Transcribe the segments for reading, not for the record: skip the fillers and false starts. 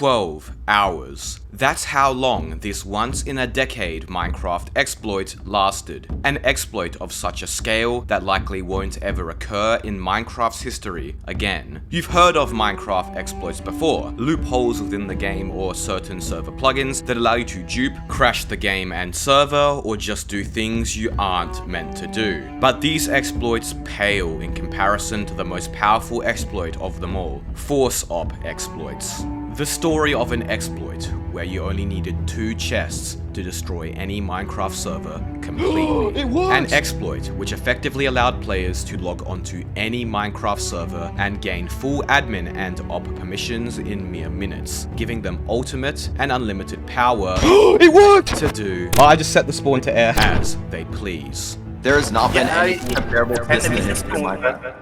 12 hours. That's how long this once-in-a-decade Minecraft exploit lasted. An exploit of such a scale that likely won't ever occur in Minecraft's history again. You've heard of Minecraft exploits before, loopholes within the game or certain server plugins that allow you to dupe, crash the game and server, or just do things you aren't meant to do. But these exploits pale in comparison to the most powerful exploit of them all, Force Op exploits. The story of an exploit where you only needed 2 chests to destroy any Minecraft server completely. An exploit which effectively allowed players to log onto any Minecraft server and gain full admin and op permissions in mere minutes, giving them ultimate and unlimited power It worked! to do I just set the spawn to air. as they please. There has not been anything comparable to this in the history of Minecraft.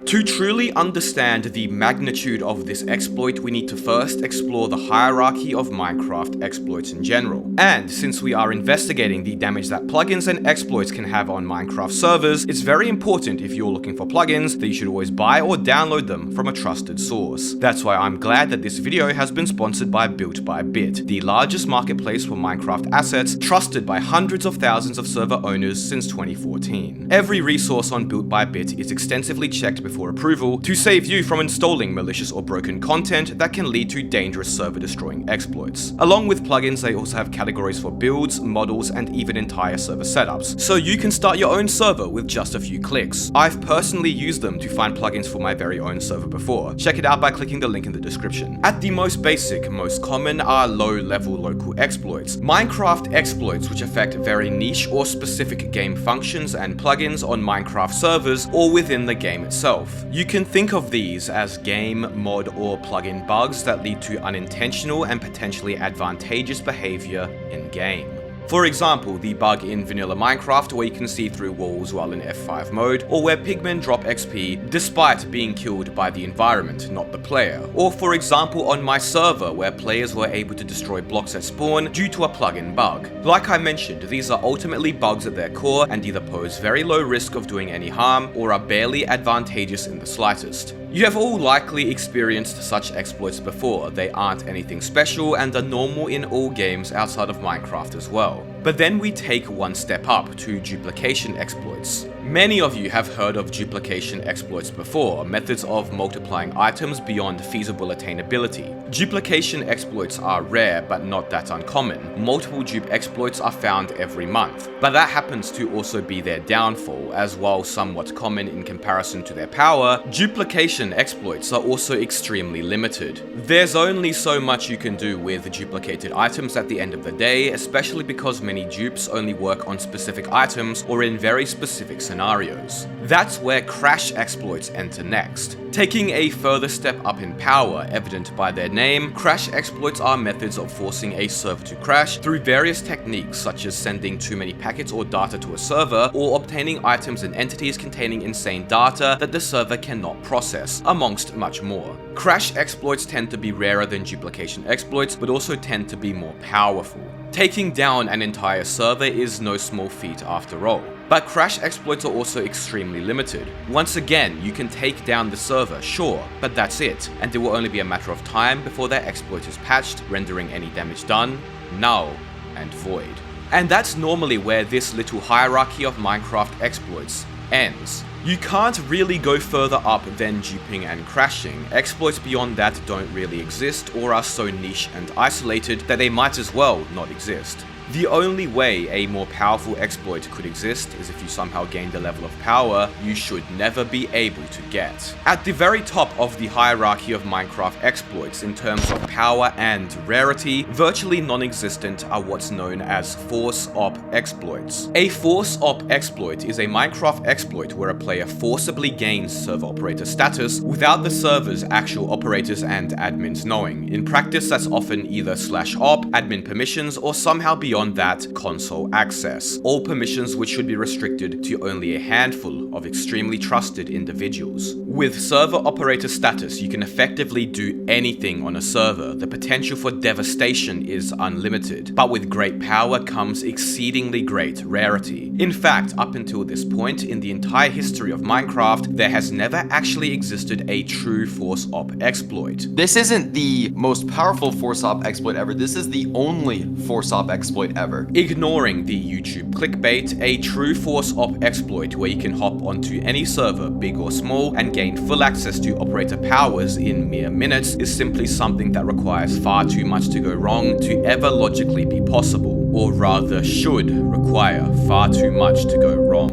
To truly understand the magnitude of this exploit, we need to first explore the hierarchy of Minecraft exploits in general. And since we are investigating the damage that plugins and exploits can have on Minecraft servers, it's very important if you're looking for plugins that you should always buy or download them from a trusted source. That's why I'm glad that this video has been sponsored by Built by Bit, the largest marketplace for Minecraft assets, trusted by hundreds of thousands of server owners since 2014. Every resource on Built by Bit is extensively checked before approval to save you from installing malicious or broken content that can lead to dangerous server destroying exploits. Along with plugins, they also have categories for builds, models, and even entire server setups, so you can start your own server with just a few clicks. I've personally used them to find plugins for my very own server before. Check it out by clicking the link in the description. At the most basic, most common are low-level local exploits. Minecraft exploits which affect very niche or specific game functions and plugins on Minecraft servers or within the game itself. You can think of these as game, mod, or plugin bugs that lead to unintentional and potentially advantageous behavior in-game. For example, the bug in vanilla Minecraft where you can see through walls while in F5 mode, or where pigmen drop XP despite being killed by the environment, not the player. Or for example on my server where players were able to destroy blocks at spawn due to a plugin bug. Like I mentioned, these are ultimately bugs at their core and either pose very low risk of doing any harm or are barely advantageous in the slightest. You have all likely experienced such exploits before. They aren't anything special and are normal in all games outside of Minecraft as well. But then we take one step up to duplication exploits. Many of you have heard of duplication exploits before, methods of multiplying items beyond feasible attainability. Duplication exploits are rare but not that uncommon. Multiple dupe exploits are found every month, but that happens to also be their downfall, as while somewhat common in comparison to their power, duplication exploits are also extremely limited. There's only so much you can do with duplicated items at the end of the day, especially because many dupes only work on specific items or in very specific scenarios. That's where crash exploits enter next. Taking a further step up in power, evident by their name, crash exploits are methods of forcing a server to crash through various techniques such as sending too many packets or data to a server, or obtaining items and entities containing insane data that the server cannot process, amongst much more. Crash exploits tend to be rarer than duplication exploits, but also tend to be more powerful. Taking down an entire server is no small feat after all. But crash exploits are also extremely limited. Once again, you can take down the server, sure, but that's it, and it will only be a matter of time before that exploit is patched, rendering any damage done null and void. And that's normally where this little hierarchy of Minecraft exploits ends. You can't really go further up than duping and crashing. Exploits beyond that don't really exist or are so niche and isolated that they might as well not exist. The only way a more powerful exploit could exist is if you somehow gained a level of power you should never be able to get. At the very top of the hierarchy of Minecraft exploits in terms of power and rarity, virtually non-existent are what's known as Force Op exploits. A Force Op exploit is a Minecraft exploit where a player forcibly gains server operator status without the server's actual operators and admins knowing. In practice, that's often either /op, admin permissions, or somehow beyond beyond that, console access. All permissions which should be restricted to only a handful of extremely trusted individuals. With server operator status, you can effectively do anything on a server. The potential for devastation is unlimited, but with great power comes exceedingly great rarity. In fact, up until this point in the entire history of Minecraft, there has never actually existed a true force op exploit. This isn't the most powerful force op exploit ever, this is the only force op exploit ever. Ignoring the YouTube clickbait, a true force op exploit where you can hop onto any server, big or small, and gain full access to operator powers in mere minutes is simply something that requires far too much to go wrong to ever logically be possible, or rather should require far too much to go wrong.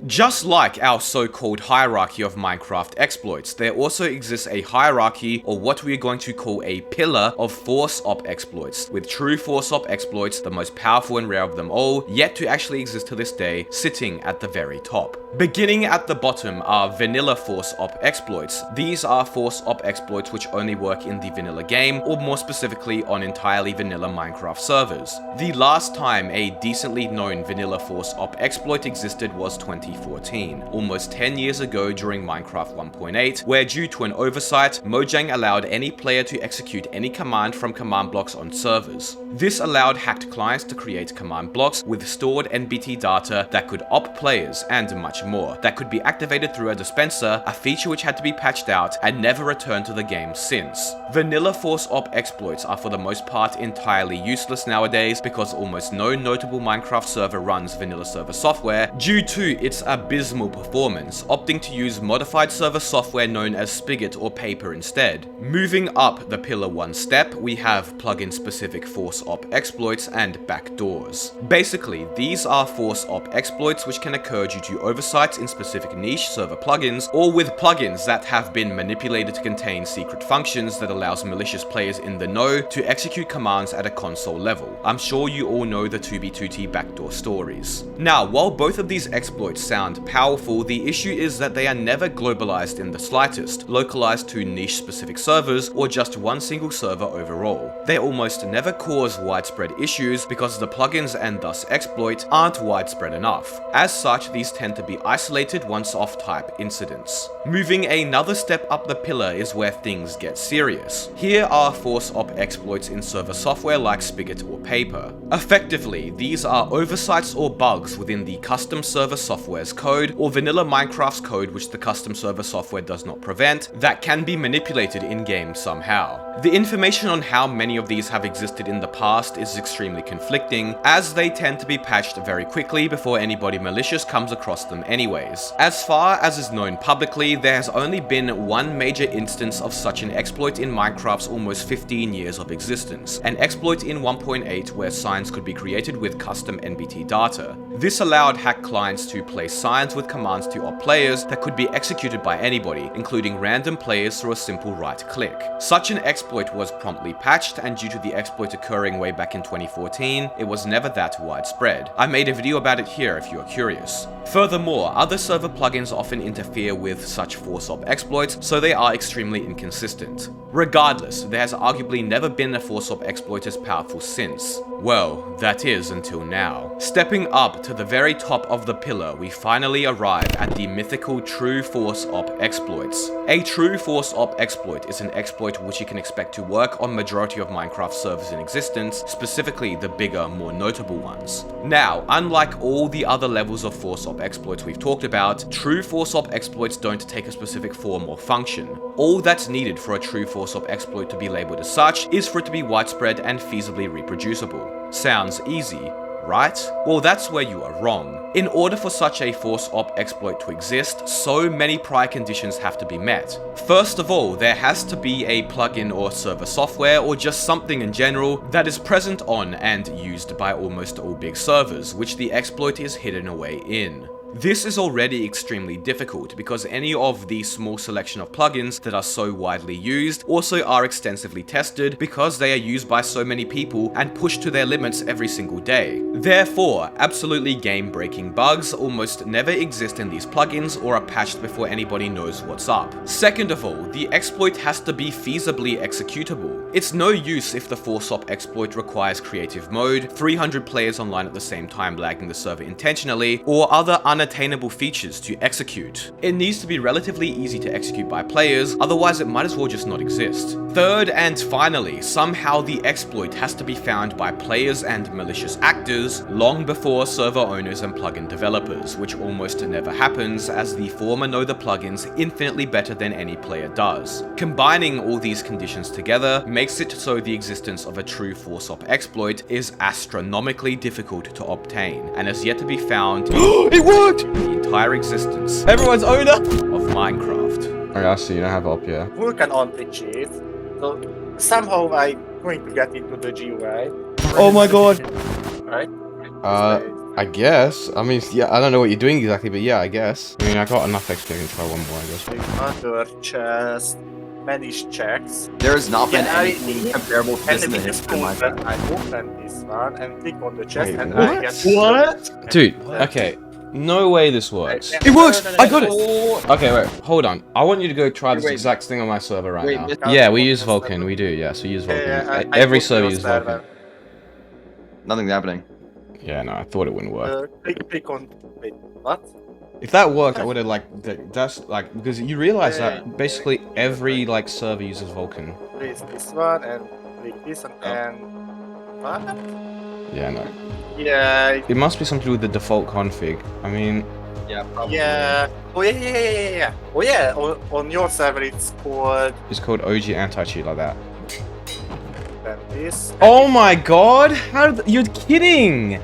Just like our so-called hierarchy of Minecraft exploits, there also exists a hierarchy, or what we are going to call a pillar, of force op exploits, with true force op exploits, the most powerful and rare of them all, yet to actually exist to this day, sitting at the very top. Beginning at the bottom are vanilla force op exploits. These are force op exploits which only work in the vanilla game, or more specifically on entirely vanilla Minecraft servers. The last time a decently known vanilla force op exploit existed was 2014, almost 10 years ago during Minecraft 1.8, where due to an oversight, Mojang allowed any player to execute any command from command blocks on servers. This allowed hacked clients to create command blocks with stored NBT data that could op players and much more, that could be activated through a dispenser, a feature which had to be patched out and never returned to the game since. Vanilla force op exploits are for the most part entirely useless nowadays because almost no notable Minecraft server runs vanilla server software due to its abysmal performance, opting to use modified server software known as Spigot or Paper instead. Moving up the pillar one step, we have plugin specific force op exploits and backdoors. Basically, these are force op exploits which can occur due to oversights in specific niche server plugins, or with plugins that have been manipulated to contain secret functions that allows malicious players in the know to execute commands at a console level. I'm sure you all know the 2b2t backdoor stories. Now, while both of these exploits sound powerful, the issue is that they are never globalized in the slightest, localized to niche specific servers, or just one single server overall. They almost never cause widespread issues because the plugins and thus exploit aren't widespread enough. As such, these tend to be isolated once-off type incidents. Moving another step up the pillar is where things get serious. Here are force op exploits in server software like Spigot or Paper. Effectively, these are oversights or bugs within the custom server software's code, or vanilla Minecraft's code which the custom server software does not prevent, that can be manipulated in-game somehow. The information on how many of these have existed in the past is extremely conflicting, as they tend to be patched very quickly before anybody malicious comes across them anyways. As far as is known publicly, there has only been one major instance of such an exploit in Minecraft's almost 15 years of existence, an exploit in 1.8 where signs could be created with custom NBT data. This allowed hack clients to place signs with commands to op players that could be executed by anybody, including random players through a simple right click. Such an exploit was promptly patched, and due to the exploit occurring way back in 2014, it was never that widespread. I made a video about it here if you are curious. Furthermore, other server plugins often interfere with such force op exploits, so they are extremely inconsistent. Regardless, there has arguably never been a force op exploit as powerful since. Well, that is until now. Stepping up to the very top of the pillar, we finally arrive at the mythical true force op exploits. A true force op exploit is an exploit which you can expect to work on majority of Minecraft servers in existence, specifically the bigger, more notable ones. Now, unlike all the other levels of force op exploits we've talked about, true force op exploits don't take a specific form or function. All that's needed for a true force op exploit to be labeled as such is for it to be widespread and feasibly reproducible. Sounds easy, right? Well, that's where you are wrong. In order for such a force op exploit to exist, so many prior conditions have to be met. First of all, there has to be a plugin or server software, or just something in general, that is present on and used by almost all big servers, which the exploit is hidden away in. This is already extremely difficult because any of the small selection of plugins that are so widely used also are extensively tested because they are used by so many people and pushed to their limits every single day. Therefore, absolutely game-breaking bugs almost never exist in these plugins or are patched before anybody knows what's up. Second of all, the exploit has to be feasibly executable. It's no use if the ForceOp exploit requires creative mode, 300 players online at the same time lagging the server intentionally, or other unattainable features to execute. It needs to be relatively easy to execute by players, otherwise it might as well just not exist. Third and finally, somehow the exploit has to be found by players and malicious actors long before server owners and plugin developers, which almost never happens as the former know the plugins infinitely better than any player does. Combining all these conditions together makes it so the existence of a true ForceOp exploit is astronomically difficult to obtain and has yet to be found It worked! in the entire existence Everyone's owner! of Minecraft. Okay, I see, you don't have help, yeah. Vulcan AntiCheat. So somehow I'm going to get into the GUI. Oh my god! Right? I guess. I mean, yeah, I don't know what you're doing exactly, but yeah, I guess. I mean, I got enough XP to try one more, I guess. Other chest, manage checks. There has not been Yeah, anything comparable to this in the Enemy history of Minecraft. discover. I open this one and click on the chest Wait, and what? I get What? Dude, Yeah. okay. No way this works. Wait, It works! no, no, I got it! Oh, Okay, wait, hold on. I want you to go try this Wait. exact thing on my server right Wait, now. this- Yeah, we use Vulcan, we do, yeah, so use Vulcan. Every server uses Vulcan. nothing's happening. Yeah, no, I thought it wouldn't work. Click on. Wait, what? If that worked, I would have, like, that's, like, because you realize Yeah. that basically every, like, server uses Vulcan. Place this one and click this Oh. and. What? Yeah, no. Yeah. It must be something with the default config. I mean, Yeah, probably. Yeah. Oh yeah. Oh yeah. On your server it's called. it's called OG anti-cheat like that. And this. Oh my god! You're kidding!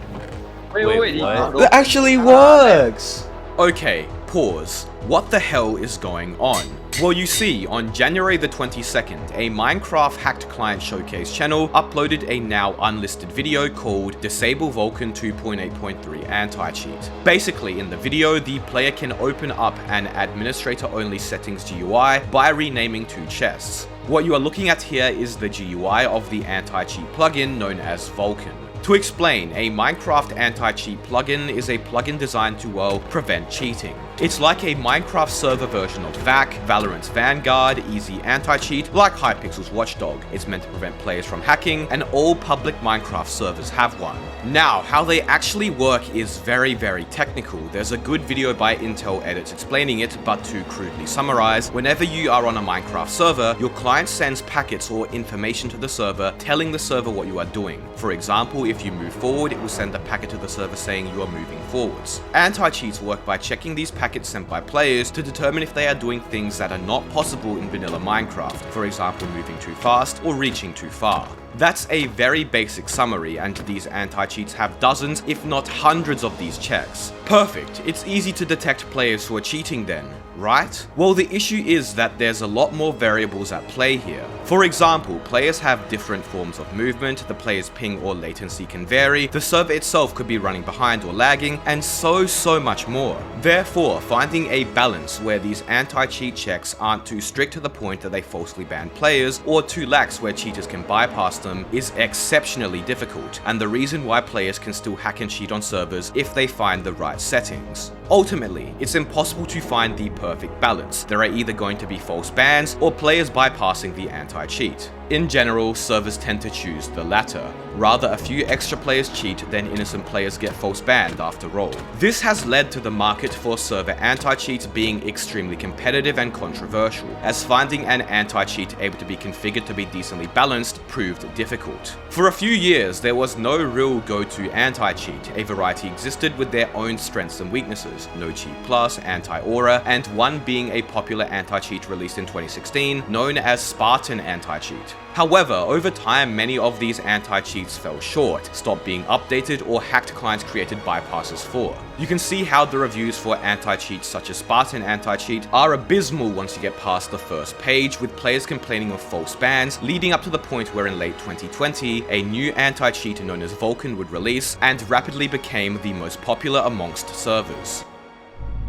Wait. That actually works! Okay, pause. What the hell is going on? Well, you see, on January the 22nd, a Minecraft hacked client showcase channel uploaded a now unlisted video called Disable Vulcan 2.8.3 Anti-Cheat. Basically, in the video, the player can open up an administrator-only settings GUI by renaming two chests. What you are looking at here is the GUI of the anti-cheat plugin known as Vulcan. To explain, a Minecraft anti-cheat plugin is a plugin designed to, well, prevent cheating. It's like a Minecraft server version of VAC, Valorant's Vanguard, Easy Anti-Cheat, like Hypixel's Watchdog. It's meant to prevent players from hacking, and all public Minecraft servers have one. Now, how they actually work is very, very technical. There's a good video by Intel Edits explaining it, but to crudely summarize, whenever you are on a Minecraft server, your client sends packets or information to the server telling the server what you are doing. For example, if you move forward, it will send a packet to the server saying you are moving forwards. Anti-cheats work by checking these packets sent by players to determine if they are doing things that are not possible in vanilla Minecraft, for example moving too fast or reaching too far. That's a very basic summary, and these anti-cheats have dozens, if not hundreds of these checks. Perfect, it's easy to detect players who are cheating then, right? Well, the issue is that there's a lot more variables at play here. For example, players have different forms of movement, the player's ping or latency can vary, the server itself could be running behind or lagging, and so much more. Therefore, finding a balance where these anti-cheat checks aren't too strict to the point that they falsely ban players, or too lax where cheaters can bypass them, is exceptionally difficult, and the reason why players can still hack and cheat on servers if they find the right settings. Ultimately, it's impossible to find the perfect balance. There are either going to be false bans or players bypassing the anti-cheat. In general, servers tend to choose the latter. Rather, a few extra players cheat than innocent players get false banned after all. This has led to the market for server anti-cheats being extremely competitive and controversial, as finding an anti-cheat able to be configured to be decently balanced proved difficult. For a few years, there was no real go-to anti-cheat. A variety existed with their own strengths and weaknesses, No Cheat Plus, Anti-Aura, and one being a popular anti-cheat released in 2016 known as Spartan Anti-Cheat. However, over time, many of these anti-cheats fell short, stopped being updated, or hacked clients created bypasses for. You can see how the reviews for anti-cheats such as Spartan Anti-Cheat are abysmal once you get past the first page, with players complaining of false bans, leading up to the point where in late 2020, a new anti-cheat known as Vulcan would release, and rapidly became the most popular amongst servers.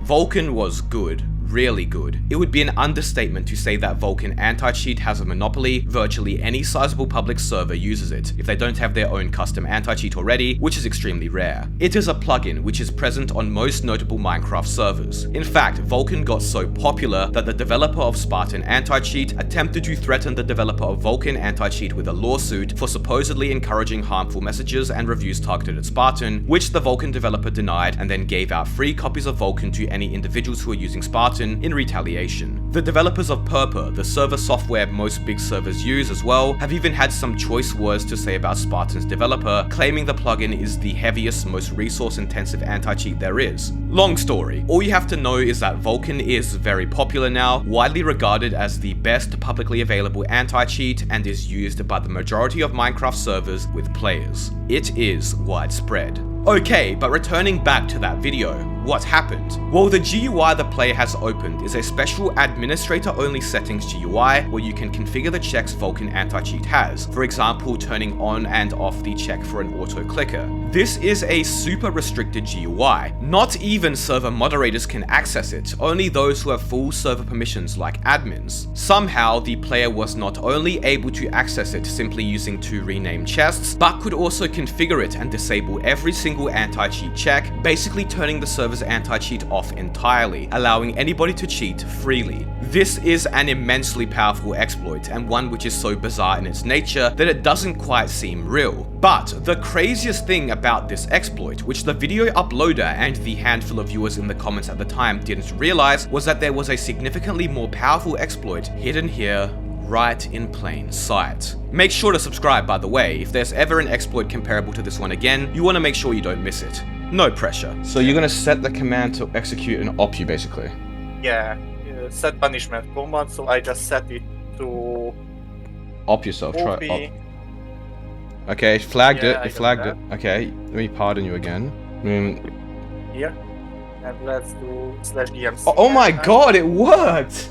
Vulcan was good. Really good. It would be an understatement to say that Vulcan AntiCheat has a monopoly. Virtually any sizable public server uses it, if they don't have their own custom anti-cheat already, which is extremely rare. It is a plugin which is present on most notable Minecraft servers. In fact, Vulcan got so popular that the developer of Spartan AntiCheat attempted to threaten the developer of Vulcan AntiCheat with a lawsuit for supposedly encouraging harmful messages and reviews targeted at Spartan, which the Vulcan developer denied and then gave out free copies of Vulcan to any individuals who are using Spartan in retaliation. The developers of Purpur, the server software most big servers use as well, have even had some choice words to say about Spartan's developer, claiming the plugin is the heaviest, most resource-intensive anti-cheat there is. Long story. All you have to know is that Vulcan is very popular now, widely regarded as the best publicly available anti-cheat, and is used by the majority of Minecraft servers with players. It is widespread. Okay, but returning back to that video, what happened? Well, the GUI the player has opened is a special administrator-only settings GUI where you can configure the checks Vulcan AntiCheat has, for example, turning on and off the check for an auto-clicker. This is a super restricted GUI. Not even server moderators can access it, only those who have full server permissions like admins. Somehow, the player was not only able to access it simply using 2 renamed chests, but could also configure it and disable every single anti-cheat check, basically turning the server's anti-cheat off entirely, allowing anybody to cheat freely. This is an immensely powerful exploit, and one which is so bizarre in its nature that it doesn't quite seem real. But the craziest thing about this exploit, which the video uploader and the handful of viewers in the comments at the time didn't realize, was that there was a significantly more powerful exploit hidden here, right in plain sight. Make sure to subscribe, by the way. If there's ever an exploit comparable to this one again, you want to make sure you don't miss it. No pressure. So you're gonna set the command to execute an op you basically? Yeah, set punishment command, so I just set it to Op yourself, try OP. op. Okay, it flagged Yeah, I it got flagged that. it. Okay, let me pardon you again. Here. And let's do /DMC. Oh my god, it worked!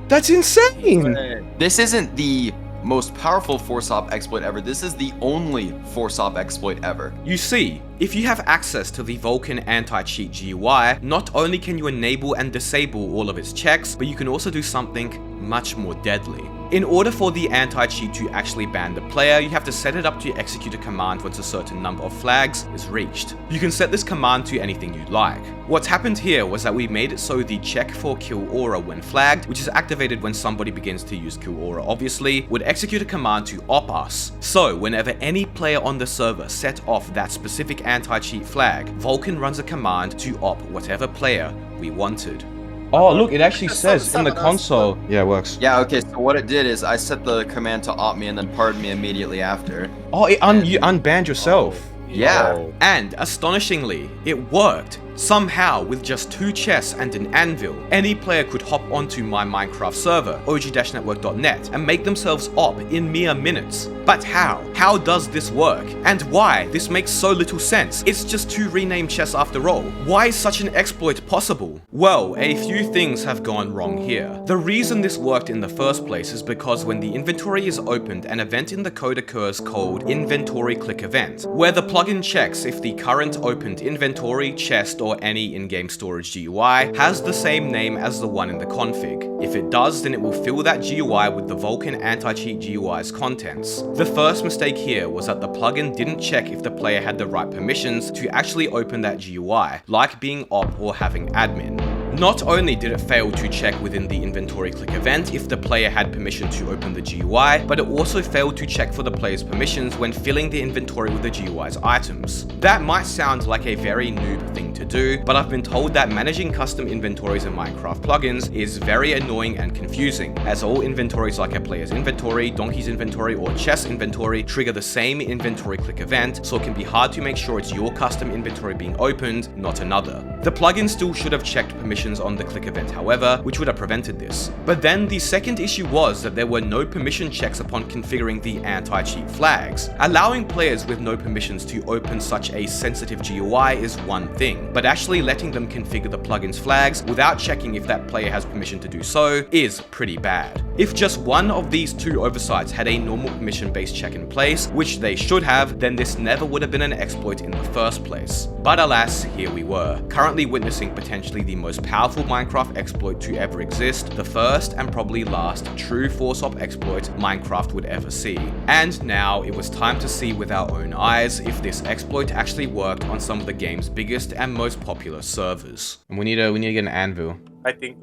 That's insane! This isn't the most powerful force op exploit ever. This is the only force op exploit ever. You see, if you have access to the Vulcan AntiCheat GUI, not only can you enable and disable all of its checks, but you can also do something much more deadly. In order for the anti-cheat to actually ban the player, you have to set it up to execute a command once a certain number of flags is reached. You can set this command to anything you'd like. What's happened here was that we made it so the check for kill aura when flagged, which is activated when somebody begins to use kill aura obviously, would execute a command to op us. So whenever any player on the server set off that specific anti-cheat flag, Vulcan runs a command to op whatever player we wanted. Oh, look, it actually So says in the someone else- console. Yeah, it works. Yeah, okay, so what it did is I set the command to op me and then pardon me immediately after. Oh, you unbanned yourself. Yeah. Oh. And astonishingly, it worked. Somehow, with just 2 chests and an anvil, any player could hop onto my Minecraft server, og-network.net, and make themselves op in mere minutes. But how? How does this work? And why? This makes so little sense. It's just 2 renamed chests after all. Why is such an exploit possible? Well, a few things have gone wrong here. The reason this worked in the first place is because when the inventory is opened, an event in the code occurs called inventory click event, where the plugin checks if the current opened inventory, chest, or any in-game storage GUI has the same name as the one in the config. If it does, then it will fill that GUI with the Vulcan AntiCheat GUI's contents. The first mistake here was that the plugin didn't check if the player had the right permissions to actually open that GUI, like being op or having admin. Not only did it fail to check within the inventory click event if the player had permission to open the GUI, but it also failed to check for the player's permissions when filling the inventory with the GUI's items. That might sound like a very noob thing to do, but I've been told that managing custom inventories in Minecraft plugins is very annoying and confusing, as all inventories like a player's inventory, donkey's inventory, or chest inventory trigger the same inventory click event, so it can be hard to make sure it's your custom inventory being opened, not another. The plugin still should have checked permissions on the click event, however, which would have prevented this. But then the second issue was that there were no permission checks upon configuring the anti-cheat flags. Allowing players with no permissions to open such a sensitive GUI is one thing, but actually letting them configure the plugin's flags without checking if that player has permission to do so is pretty bad. If just one of these 2 oversights had a normal permission-based check in place, which they should have, then this never would have been an exploit in the first place. But alas, here we were. Currently currently witnessing potentially the most powerful Minecraft exploit to ever exist, the first and probably last true force op exploit Minecraft would ever see. And now it was time to see with our own eyes if this exploit actually worked on some of the game's biggest and most popular servers. And we need to get an anvil. I think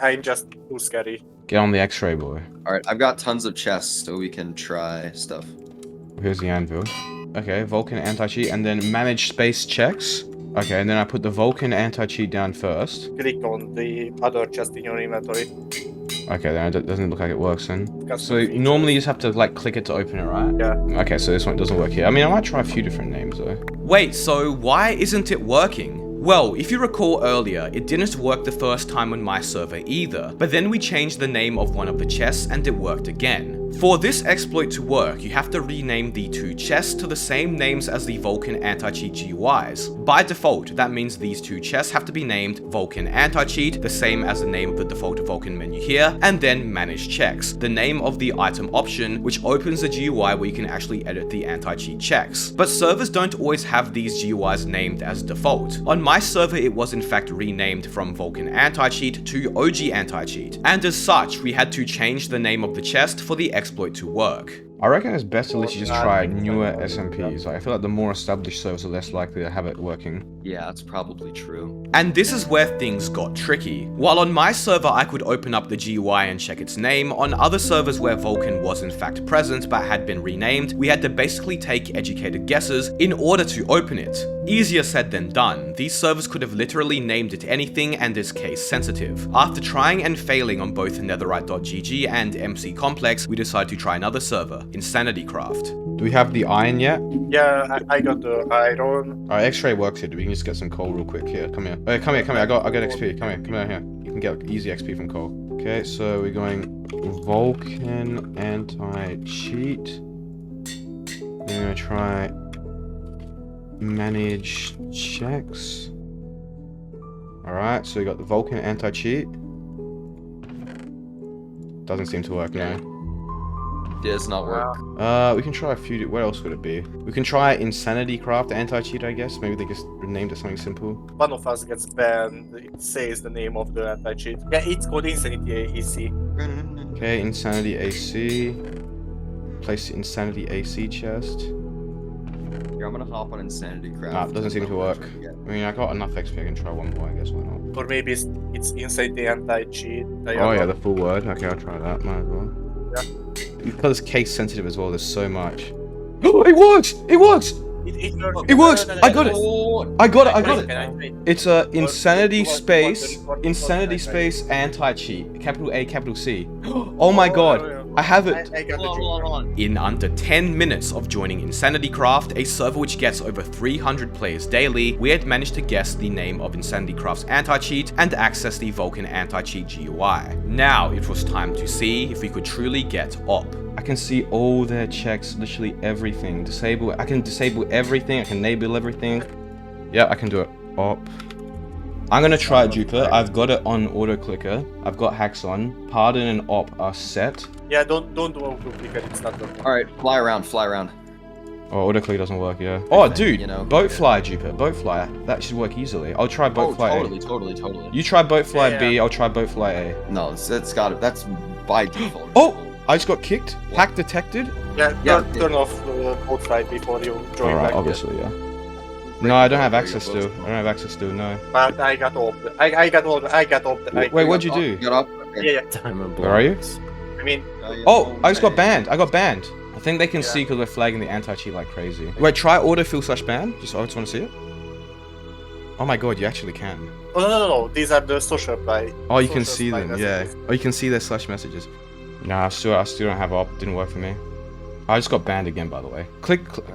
I'm just too scary. Get on the X-ray, boy. Alright, I've got tons of chests so we can try stuff. Here's the anvil. Okay, Vulcan anti-cheat, and then manage space checks. Okay, and then I put the Vulcan anti-cheat down first. Click on the other chest in your inventory. Okay, then it doesn't look like it works then. Got So some features. normally you just have to like click it to open it, right? Yeah. Okay, so this one doesn't work here. I mean, I might try a few different names though. Wait, so why isn't it working? Well, if you recall earlier, it didn't work the first time on my server either, but then we changed the name of one of the chests and it worked again. For this exploit to work, you have to rename the two chests to the same names as the Vulcan AntiCheat GUIs. By default, that means these two chests have to be named Vulcan AntiCheat, the same as the name of the default Vulcan menu here, and then Manage Checks, the name of the item option, which opens the GUI where you can actually edit the anti-cheat checks. But servers don't always have these GUIs named as default. On my server, it was in fact renamed from Vulcan AntiCheat to OG AntiCheat, and as such, we had to change the name of the chest for the exploit to work. I reckon it's best to literally just try newer SMPs. Like, I feel like the more established servers are less likely to have it working. Yeah, that's probably true. And this is where things got tricky. While on my server I could open up the GUI and check its name, on other servers where Vulcan was in fact present but had been renamed, we had to basically take educated guesses in order to open it. Easier said than done. These servers could have literally named it anything and is case sensitive. After trying and failing on both netherite.gg and MC Complex, we decided to try another server, InsanityCraft. Do we have the iron yet? Yeah, I got the iron. Alright, X-ray works here. We can just get some coal real quick here. Come here. Come here. I got XP. Come down here. You can get easy XP from coal. Okay, so we're going Vulcan anti-cheat. We're gonna try manage checks. Alright, so we got the Vulcan anti-cheat. Doesn't seem to work now. It does not work. We can try a few. What else would it be? We can try InsanityCraft anti-cheat, I guess. Maybe they just renamed it something simple. One of us gets banned. It says the name of the anti-cheat. Yeah, it's called Insanity AC. Okay, Insanity AC. Place the Insanity AC chest. Here, I'm gonna hop on Insanity Craft. Nah, it doesn't seem to work. I mean, I got enough XP. I can try one more. I guess why not? Or maybe it's Insanity anti-cheat. Oh yeah, the full word. Okay, I'll try that. Might as well. Yeah. Because it's case sensitive as well. There's so much. Oh, it works! It works! It works! I got it! I got it! It's a insanity space anti-cheat. Capital A, capital C. Oh my god! I have it! I got the In under 10 minutes of joining InsanityCraft, a server which gets over 300 players daily, we had managed to guess the name of InsanityCraft's anti-cheat and access the Vulcan anti-cheat GUI. Now it was time to see if we could truly get op. I can see all their checks, literally everything. I can disable everything, I can enable everything. Yeah, I can do it. Op. I'm gonna try Jupiter. I've got it on auto clicker. I've got hacks on. Pardon and op are set. Yeah, don't do auto clicker, it's not working. Alright, fly around. Oh, auto click doesn't work, yeah. Oh, dude, You know. boat fly, Jupiter, boat fly. That should work easily. I'll try boat fly Totally. A. You try boat fly Yeah, B, yeah. I'll try boat fly A. No, that's got it. That's by default. Oh, I just got kicked. Hack detected. Yeah, Yeah, turn off the boat flight before you join Alright, back. obviously, yeah. No, I don't have access to. I don't have access to. No. But I got off. I got off. Wait, what'd you do? Got up? Yeah. Where are you? I mean, Oh, I just got banned. I got banned. I think they can Yeah. see because we're flagging the anti-cheat like crazy. Wait, try autofill/ban. I just want to see it. Oh my god, you actually can. oh, no. These are the social apply. Oh, you can social see apply them. Yeah. messages. Oh, you can see their slash messages. Nah, I still don't have op. Didn't work for me. I just got banned again, by the way.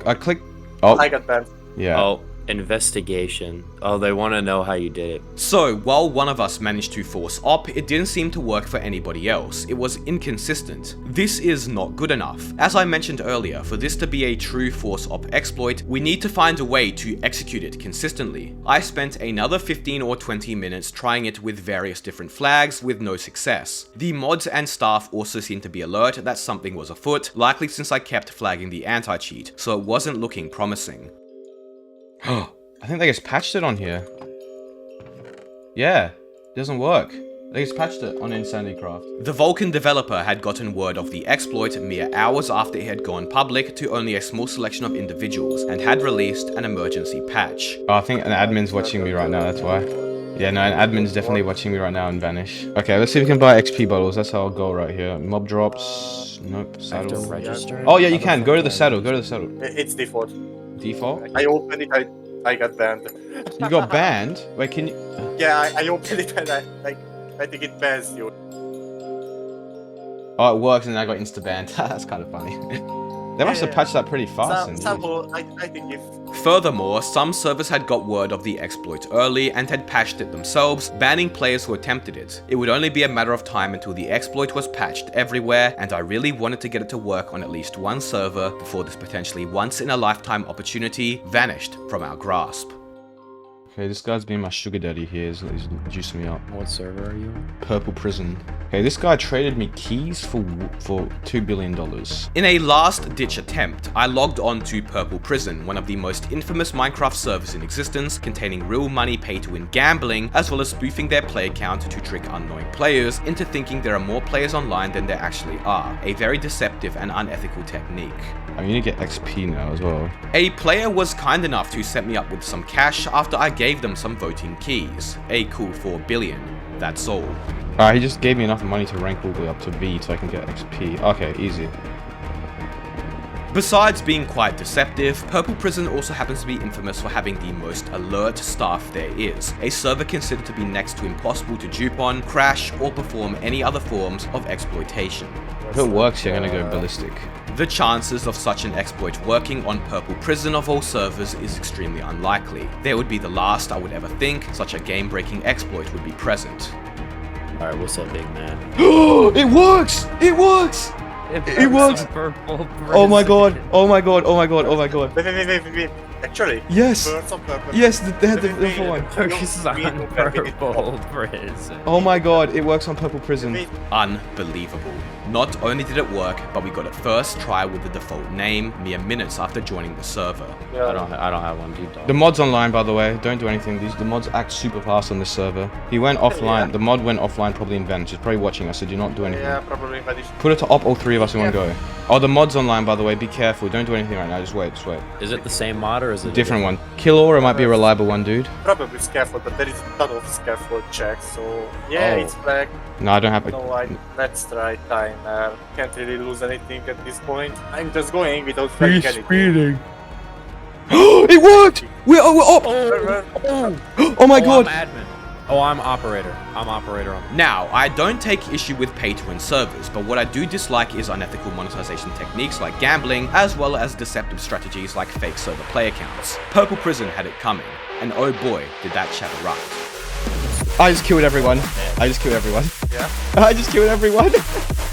I click. Oh, I got banned. yeah. Oh, investigation. Oh, they want to know how you did it. So, while one of us managed to force op, it didn't seem to work for anybody else. It was inconsistent. This is not good enough. As I mentioned earlier, for this to be a true force op exploit, we need to find a way to execute it consistently. I spent another 15 or 20 minutes trying it with various different flags with no success. The mods and staff also seemed to be alert that something was afoot, likely since I kept flagging the anti-cheat, so it wasn't looking promising. I think they just patched it on here. Yeah, it doesn't work. They just patched it on InsanityCraft. The Vulcan developer had gotten word of the exploit mere hours after it had gone public to only a small selection of individuals and had released an emergency patch. Oh, I think an admin's watching me right now, that's why. Yeah, no, an admin's definitely watching me right now and vanish. Okay, let's see if we can buy XP bottles. That's our goal right here. Mob drops. Nope, Have to saddle. register. Oh, yeah, you can. Go to the saddle. Go to the saddle. It's default. Default? I opened it, I got banned. You got banned? Wait, can you... Yeah, I opened it and I think it bans you. Oh, it works and I got insta-banned. That's kind of funny. They must have patched that pretty fast. I think if... Furthermore, some servers had got word of the exploit early and had patched it themselves, banning players who attempted it. It would only be a matter of time until the exploit was patched everywhere, and I really wanted to get it to work on at least one server before this potentially once-in-a-lifetime opportunity vanished from our grasp. Okay, this guy's being my sugar daddy here. He's juicing me up. What server are you on? Purple Prison. Okay, this guy traded me keys for $2 billion. In a last-ditch attempt, I logged on to Purple Prison, one of the most infamous Minecraft servers in existence, containing real money pay-to-win gambling, as well as spoofing their player count to trick unknowing players into thinking there are more players online than there actually are. A very deceptive and unethical technique. I need to get XP now as well. A player was kind enough to set me up with some cash after I gave them some voting keys. A cool 4 billion. That's all. Alright, he just gave me enough money to rank all the way up to B so I can get XP. Okay, easy. Besides being quite deceptive, Purple Prison also happens to be infamous for having the most alert staff there is, a server considered to be next to impossible to dupe on, crash, or perform any other forms of exploitation. If it works, you're gonna go ballistic. The chances of such an exploit working on Purple Prison of all servers is extremely unlikely. There would be the last I would ever think such a game-breaking exploit would be present. Alright, what's up, big man? It works! It works! It works! Purple Oh my god! Oh my god! Oh my god! Oh my god! Wait. Actually, Yes! birds on purple. Yes, they had the one. Focus on Purple Prison. Oh my god, it works on Purple Prison. Wait, Unbelievable. Not only did it work, but we got it first try with the default name mere minutes after joining the server. I don't have one, dude. The mod's online, by the way. Don't do anything. The mods act super fast on this server. He went offline. Yeah. The mod went offline probably in Venice. He's probably watching us, so do not do anything. yeah, probably, but it's... Put it to op all three of us in one go. Oh, the mod's online, by the way. Be careful. Don't do anything right now. Just wait. Just wait. Is it the same mod or is it Different one. Kill Aura might be a reliable one, dude. Probably scaffold, but there is a ton of scaffold checks, so... Yeah, Oh. it's black. No, I don't have it. No, let's try timer. Can't really lose anything at this point. I'm just going without flagging anything. It worked! We're up! Oh my god! I'm admin. Oh, I'm operator. I'm operator on. Now, I don't take issue with pay-to-win servers, but what I do dislike is unethical monetization techniques like gambling, as well as deceptive strategies like fake server play accounts. Purple Prison had it coming, and oh boy, did that chat erupt. I just killed everyone. I just killed everyone. Yeah? I just killed everyone.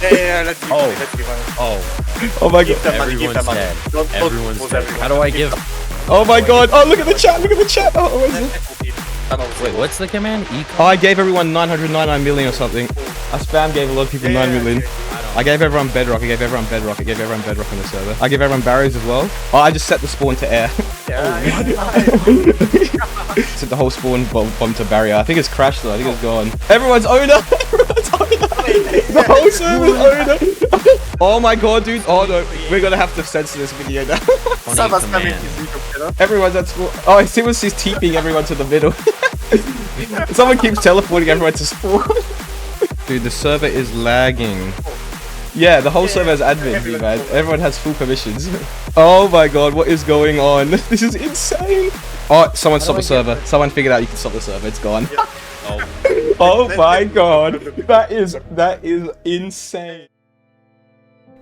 Yeah, let's give money, let's give money. Oh, Oh my Give god. them money, give them everyone's money. dead. Don't Everyone's lose dead. everyone. How do I give? Oh my god. Oh, look at the chat. Look at the chat. Oh, what is it? Wait, what's the command? Oh, I gave everyone 999 million or something. I spam gave a lot of people 9 million. I gave everyone bedrock. I gave everyone bedrock. I gave everyone bedrock on the server. I gave everyone barriers as well. Oh, I just set the spawn to air. Set the whole spawn bomb to barrier. I think it's crashed though. I think it's gone. Everyone's owner. Everyone's owner. The whole server's owner. Oh my god, dude. Oh no. We're gonna have to censor this video now. Someone's Command. coming to YouTube channel. Everyone's at spawn. Oh, I see what she's TPing everyone to the middle. Someone keeps teleporting everyone to spawn. Dude, the server is lagging. Yeah, the whole server has admin, dude, man. Everyone has full permissions. Oh my god, what is going on? This is insane. Oh, someone stopped the server. Someone figured out you can stop the server. It's gone. Oh my god. That is insane.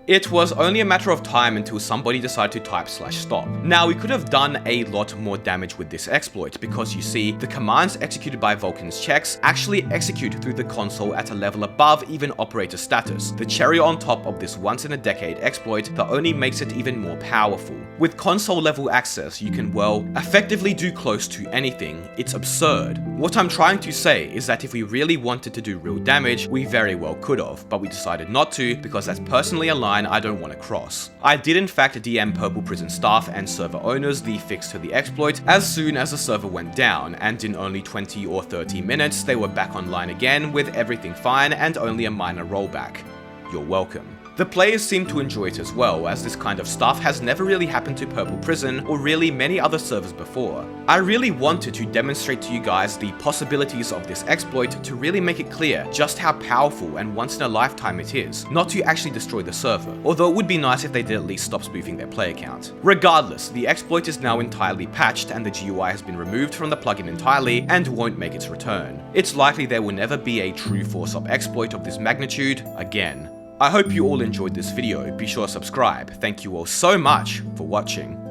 It was only a matter of time until somebody decided to type /stop. Now, we could have done a lot more damage with this exploit because you see, the commands executed by Vulcan's checks actually execute through the console at a level above even operator status, the cherry on top of this once-in-a-decade exploit that only makes it even more powerful. With console level access, you can, well, effectively do close to anything. It's absurd. What I'm trying to say is that if we really wanted to do real damage, we very well could have, but we decided not to because that's personally a line I don't want to cross. I did in fact DM Purple Prison staff and server owners the fix to the exploit as soon as the server went down, and in only 20 or 30 minutes they were back online again with everything fine and only a minor rollback. You're welcome. The players seem to enjoy it as well, as this kind of stuff has never really happened to Purple Prison or really many other servers before. I really wanted to demonstrate to you guys the possibilities of this exploit to really make it clear just how powerful and once in a lifetime it is, not to actually destroy the server, although it would be nice if they did at least stop spoofing their player count. Regardless, the exploit is now entirely patched and the GUI has been removed from the plugin entirely and won't make its return. It's likely there will never be a true force op exploit of this magnitude again. I hope you all enjoyed this video. Be sure to subscribe. Thank you all so much for watching.